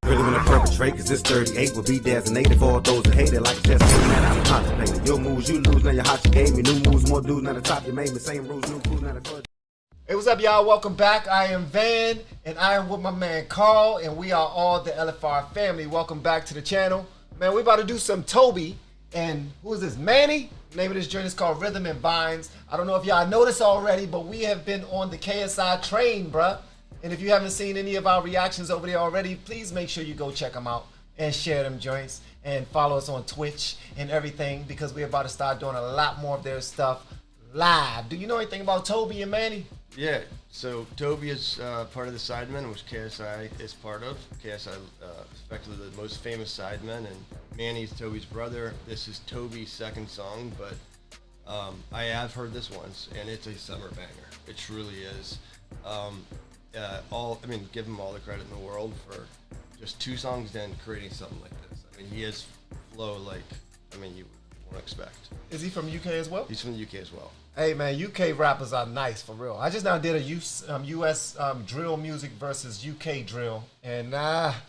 Rhythm in a perpetrate, cause this 38 will be designated for all those that hate it like a test that I'm contemplating. Your moves you lose, now your hot you gave me. New moves, more dudes, now the top you made me. Same rules, new crews, now the first. Hey, what's up, y'all? Welcome back. I am Van, and I am with my man Carl, and we are all the LFR family. Welcome back to the channel. Man, we about to do some Tobi, and who is this, Manny? The name of this journey is called Rhythm and Vines. I don't know if y'all noticed already, but we have been on the KSI train, bruh. And if you haven't seen any of our reactions over there already, please make sure you go check them out and share them joints and follow us on Twitch and everything, because we're about to start doing a lot more of their stuff live. Do you know anything about Tobi and Manny? Yeah, so Tobi is part of the Sidemen, which KSI is part of. KSI is effectively the most famous Sidemen, and Manny's Tobi's brother. This is Tobi's second song, but I have heard this once, and it's a summer banger. It truly is. Give him all the credit in the world for just 2 songs then creating something like this. I mean, he has flow like, you won't expect. Is he from UK as well? He's from the UK as well. Hey man, UK rappers are nice for real. I just now did a US drill music versus UK drill, and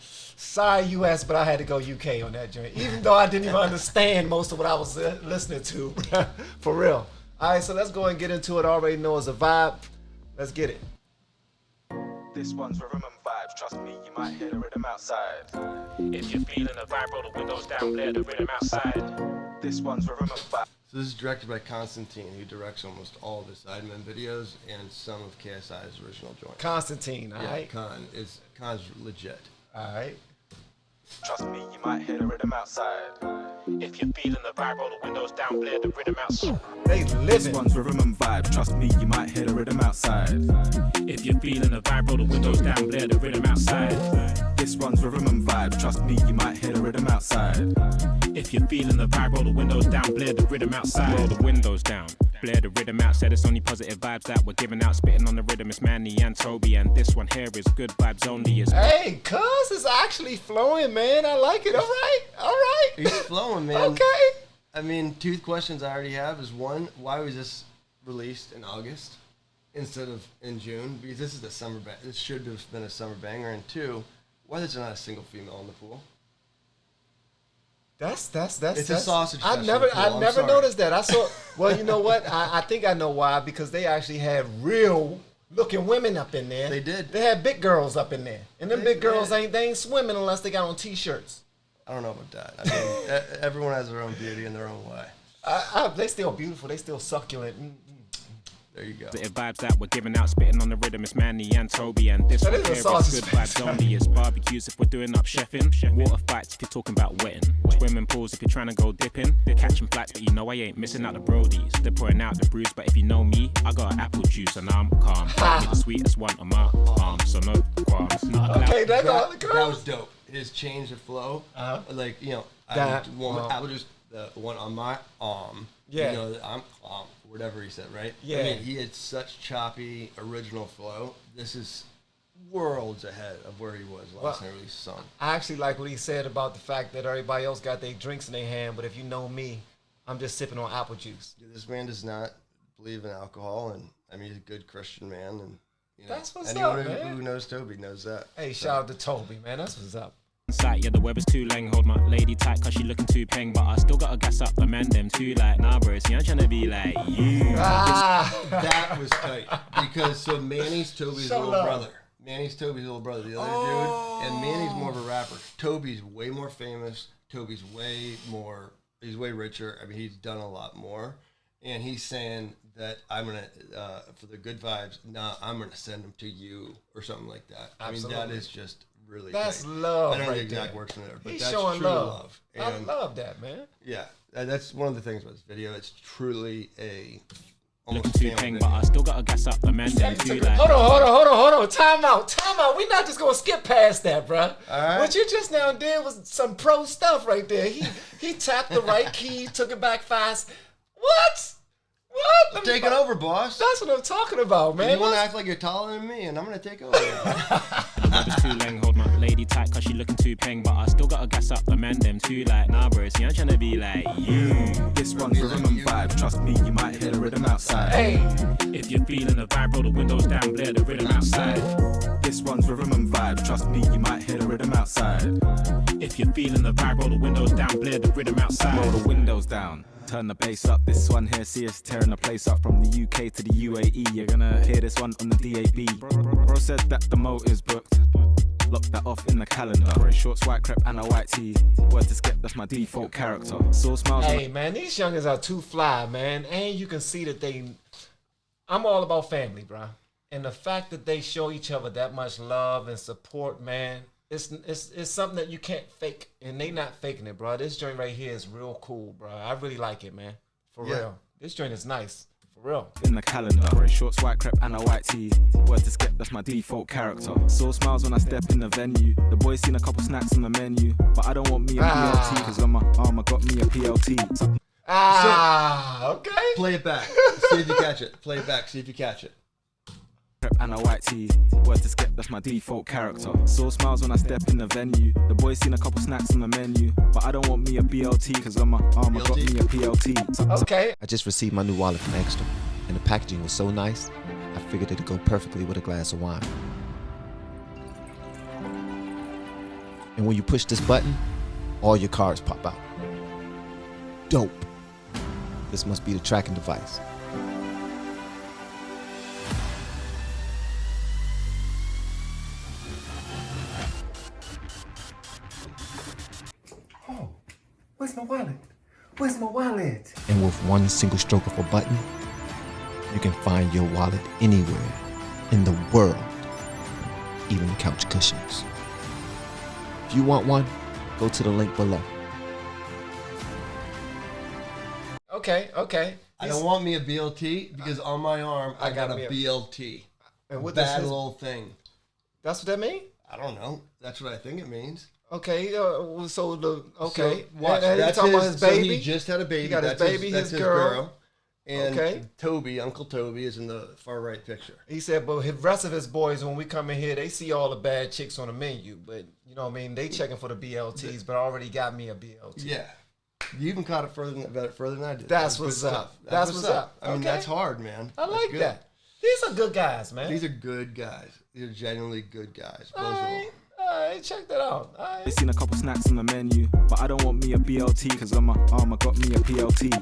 sorry US, but I had to go UK on that joint, even though I didn't even understand most of what I was listening to, for real. All right, so let's go and get into it. I already know it's a vibe. Let's get it. This one's rhythm and vibes, trust me, you might hear the rhythm outside. If you're feeling the vibe, roll the windows down, blare the rhythm outside. This one's rhythm and vibes. So this is directed by Constantine, who directs almost all of the Sidemen videos and some of KSI's original joints. Constantine, all right? Con's legit. All right. Trust me, you might hear the rhythm outside. If you're feeling the vibe, roll the windows down, blare the rhythm outside. They This living. one's rhythm and vibes, trust me, you might hear the rhythm outside. If you're feeling the vibe, roll the windows down, blare the rhythm outside. This one's rhythm and vibes, trust me, you might hear the rhythm outside. If you're feeling the vibe, roll the windows down, blare the rhythm outside. Roll the windows down, blare the rhythm outside. It's only positive vibes that we're giving out, spitting on the rhythm. It's Manny and Tobi, and this one here is good vibes only. Hey, cuz it's actually flowing, man. I like it. All right, all right. He's flowing, man. Okay. I mean, 2 questions I already have is, one, why was this released in August instead of in June? Because this is the summer bang. This should have been a summer banger. And 2, why there's not a single female in the pool? That's It's a sausage fest I in never the pool. I'm never sorry. noticed that. I saw. Well, you know what? I think I know why, because they actually had real looking women up in there. They did. They had big girls up in there, and them They big girls did. ain't swinging unless they got on t-shirts. I don't know about that. I mean, everyone has their own beauty in their own way. They still beautiful. They still succulent. There you go. Positive vibes that we're giving out, spitting on the rhythm. It's Manny and Tobi, and this That one is a here is sausage good fest. vibes only. It's barbecues if we're doing up chefing, water fights if you're talking about wetting, swimming pools if you're trying to go dipping, catching flights, but you know I ain't missing out the brodies. They're pouring out the brews, but if you know me, I got an apple juice and I'm calm. You're the sweetest one on my arm, so no qualms. Not a cloud. Okay, that's all the That girls. was dope. His change of flow, like, I That- would just the one on my arm. Yeah. I'm whatever he said, right? Yeah. I mean, he had such choppy original flow. This is worlds ahead of where he was last time he released a song. I actually like what he said about the fact that everybody else got their drinks in their hand, but if you know me, I'm just sipping on apple juice. This man does not believe in alcohol, and I mean, he's a good Christian man, and That's what's anyone up, man. who knows Tobi knows that. Hey, shout out to Tobi, man. That's what's up. Sight, yeah, the weather's too lame. Hold my lady tight, cause she looking too peng. But I still gotta gas up the man, them too like, nah, bro, see, I'm trying to be like you. That was tight, because so Manny's Tobi's Show little love. brother. Manny's Tobi's little brother, the other dude, and Manny's more of a rapper. Tobi's way more famous. Tobi's he's way richer. I mean, he's done a lot more, and he's saying that I'm gonna for the good vibes. Nah, I'm gonna send them to you or something like that. Absolutely. I mean, that is just really That's tight. love I don't know right the exact there. words from there, but He's that's showing true love. I And love that, man. yeah, that's one of the things about this video. It's truly a Looking almost too family peng, video. but I still gotta gas up the man, them too like. Hold on. Time out. We're not just gonna skip past that, bruh. right. What you just now did was some pro stuff right there. He tapped the right key, took it back fast. What? Let me Take it over, boss. That's what I'm talking about, man. You want to act like you're taller than me, and I'm gonna take over. The weather's too lame, hold my lady tight, cause she looking too peng. But I still gotta gas up the man, them too like, nah, bro, see, I'm trying to be like you. This one's rhythm and vibes, trust me, you might hear the rhythm outside. Hey, If you're feeling the vibe, roll the windows down, blare the rhythm outside. This one's rhythm and vibe. Trust me, you might hear the rhythm outside. If you're feeling the vibe, roll the windows down, blare the rhythm outside. Roll the windows down. Turn the bass up, this one here, see us tearing the place up from the UK to the UAE. You're gonna hear this one on the DAB. Bro said that the motor's booked. Lock that off in the calendar. Very shorts, white crepe and a white tee. Word to skip, that's my default character. Saw smiles. Hey man, these youngins are too fly, man. And you can see that I'm all about family, bro. And the fact that they show each other that much love and support, man, it's something that you can't fake. And they not faking it, bro. This joint right here is real cool, bro. I really like it, man. For real. This joint is nice. For real. In the calendar. Very shorts, white crepe and a white tee. Word to skip, that's my default character. Saw smiles when I step in the venue. The boys seen a couple snacks on the menu. But I don't want me a PLT, cause on my arm I got me a PLT. Okay. Play it back. See if you catch it. Play it back. See if you catch it. And a white tee. Word to skip, that's my default character. Saw smiles when I step in the venue. The boys seen a couple snacks on the menu. But I don't want me a BLT, cause on my arm I got me a PLT. Okay. I just received my new wallet from EKSTER, and the packaging was so nice, I figured it'd go perfectly with a glass of wine. And when you push this button, all your cards pop out. Dope. This must be the tracking device. Oh, where's my wallet? Where's my wallet? And with one single stroke of a button, you can find your wallet anywhere in the world, even couch cushions. If you want one, go to the link below. Okay. I don't want me a BLT because on my arm I got a BLT. And what Bad this little thing. That's what that mean? I don't know. That's what I think it means. Okay, so So, watch. that's He talking about his baby. So he just had a baby. He got his That's baby, that's his girl. And Okay. Toby, Uncle Toby, is in the far right picture. He said, but the rest of his boys, when we come in here, they see all the bad chicks on the menu. But, you know what I mean? They checking for the BLTs, but already got me a BLT. Yeah. You even caught it further than I did. That's good what's stuff. up. That's what's up. I mean, Okay. that's hard, man. I like That's good. that. These are good guys, man. These are good guys. These are genuinely good guys. Both all of them. right, check that out. All They right. seen a couple snacks on the menu, but I don't want me a BLT, cause on my arm I got me a PLT.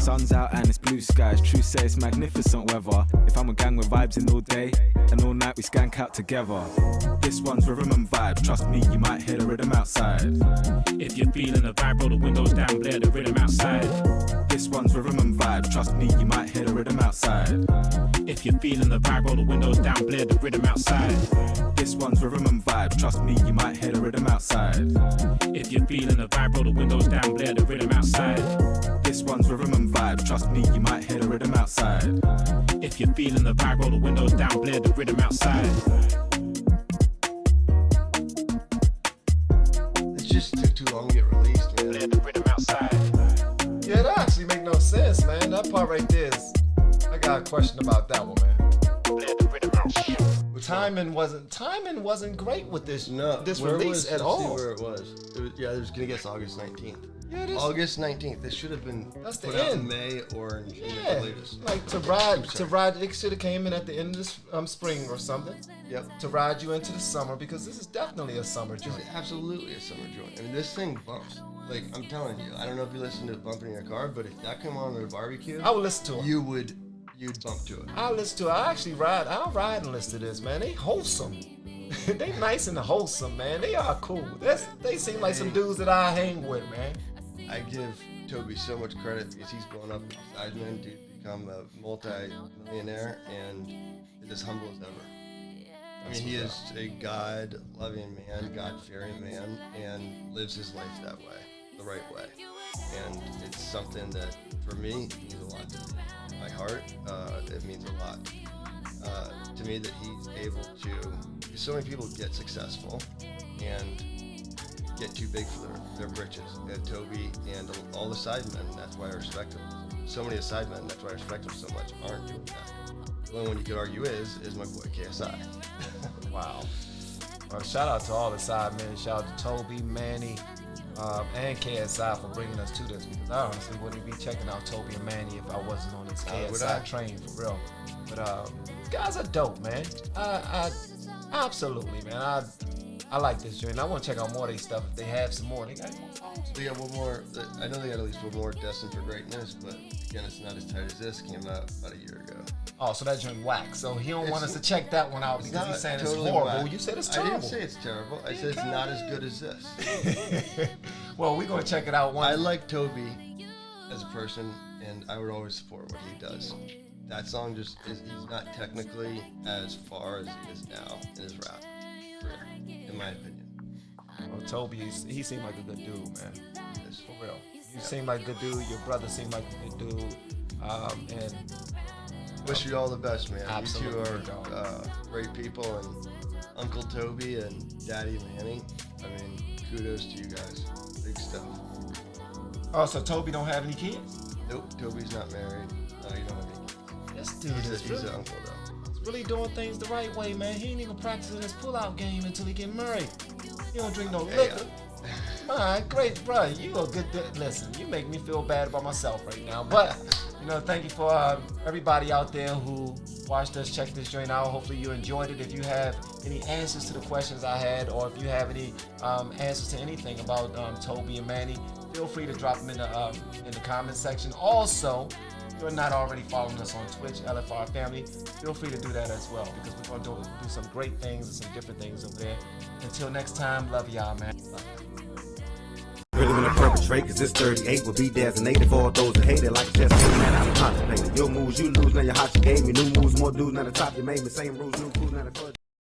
Sun's out and it's blue skies. True say it's magnificent weather. If I'm a gang with vibes in all day and all night we skank out together. This one's rhythm and vibe. Trust me, you might hear the rhythm outside. If you're feeling the vibe, roll the windows down, blare the rhythm outside. This one's rhythm and vibe. Trust me, you might hear the rhythm outside. If you're feeling the vibe, roll the windows down, blare the rhythm outside. This one's rhythm and vibe. Trust me, you might hear the rhythm outside. If you're feeling the vibe, roll the windows down, blare the rhythm outside. This one's rhythm and vibe. Trust me, you might hear the rhythm outside. If you're feeling the vibe, roll the windows down, blare the rhythm outside. It just took too long to get released, man. Blare the rhythm outside. Yeah, that actually make no sense, man. That part right there is, I got a question about that one, man. Blare the rhythm outside. Timing wasn't great with this No, this where release was, at let's all. See where it was. Yeah, it was gonna guess August 19th. Yeah, this, August 19th. This should have been That's the put out in end. May or in June yeah, at the latest. like to ride. It should have came in at the end of this spring or something Yep. to ride you into the summer, because this is definitely a summer It's joint. absolutely a summer joint. I mean, this thing bumps. Like, I'm telling you, I don't know if you listen to it bumping in your car, but if that came on at a barbecue, I would listen to it. you'd bump to it. I'll listen to it. I'll ride and listen to this, man. They wholesome. They nice and wholesome, man. They are cool. They seem like some dudes that I hang with, man. I give Toby so much credit because he's grown up beside me to become a multi-millionaire and is as humble as ever. I mean, he is a God-loving man, God-fearing man, and lives his life that way, the right way. And it's something that, for me, means a lot to me. My heart, it means a lot to me that he's able to, because so many people get successful and get too big for their britches. And Toby and all the sidemen, that's why I respect him. So many of the sidemen, that's why I respect him so much, aren't doing that. The only one you could argue is my boy KSI. Wow. Well, shout out to all the side men. Shout out to Tobi, Manny, and KSI for bringing us to this, because I honestly wouldn't be checking out Tobi and Manny if I wasn't on this Would KSI I? train for real. But these guys are dope, man. Absolutely, man. I like this joint. I want to check out more of their stuff. If they have some more, they got more songs. They got one more. I know they got at least one more, Destined for Greatness, but again, it's not as tight as this. Came out about a year ago. Oh, so that joint whack. So he don't want us to check that one out because he's saying totally it's horrible. whack. You said it's I terrible. didn't say it's terrible. I said it's not as good as this. Well, we're going to check it out one. I like Tobi as a person, and I would always support what he does. That song just is, he's not technically as far as he is now in his rap career, in my opinion. Well, Tobi, he seemed like a good dude, man. Yes. For real. You seem like a good dude. Your brother seemed like a good dude. And wish you all the best, man. Absolutely, You two are great people, and Uncle Tobi and Daddy Manny. I mean, kudos to you guys. Big stuff. Oh, so Tobi don't have any kids? Nope, Tobi's not married. No, you don't have any kids. This dude He's is an uncle, though. really doing things the right way, man. He ain't even practicing his pull-out game until he get married. He don't drink no liquor. Man, great, bro. You a good dude. Listen, you make me feel bad about myself right now. But, thank you for everybody out there who watched us check this joint out. Hopefully you enjoyed it. If you have any answers to the questions I had, or if you have any answers to anything about Tobi and Manny, feel free to drop them in the comment section. Also, if you're not already following us on Twitch, LFR Family, feel free to do that as well, because we're going to do some great things and some different things over there. Until next time, love y'all, man. Love. Really wanna perpetrate, cause this 38 will be designated for all those that hate it like just man, I'm contemplating. Your moves you lose, now your hot you gave me new moves, more dudes, now the top you made me, same rules, new crews, now the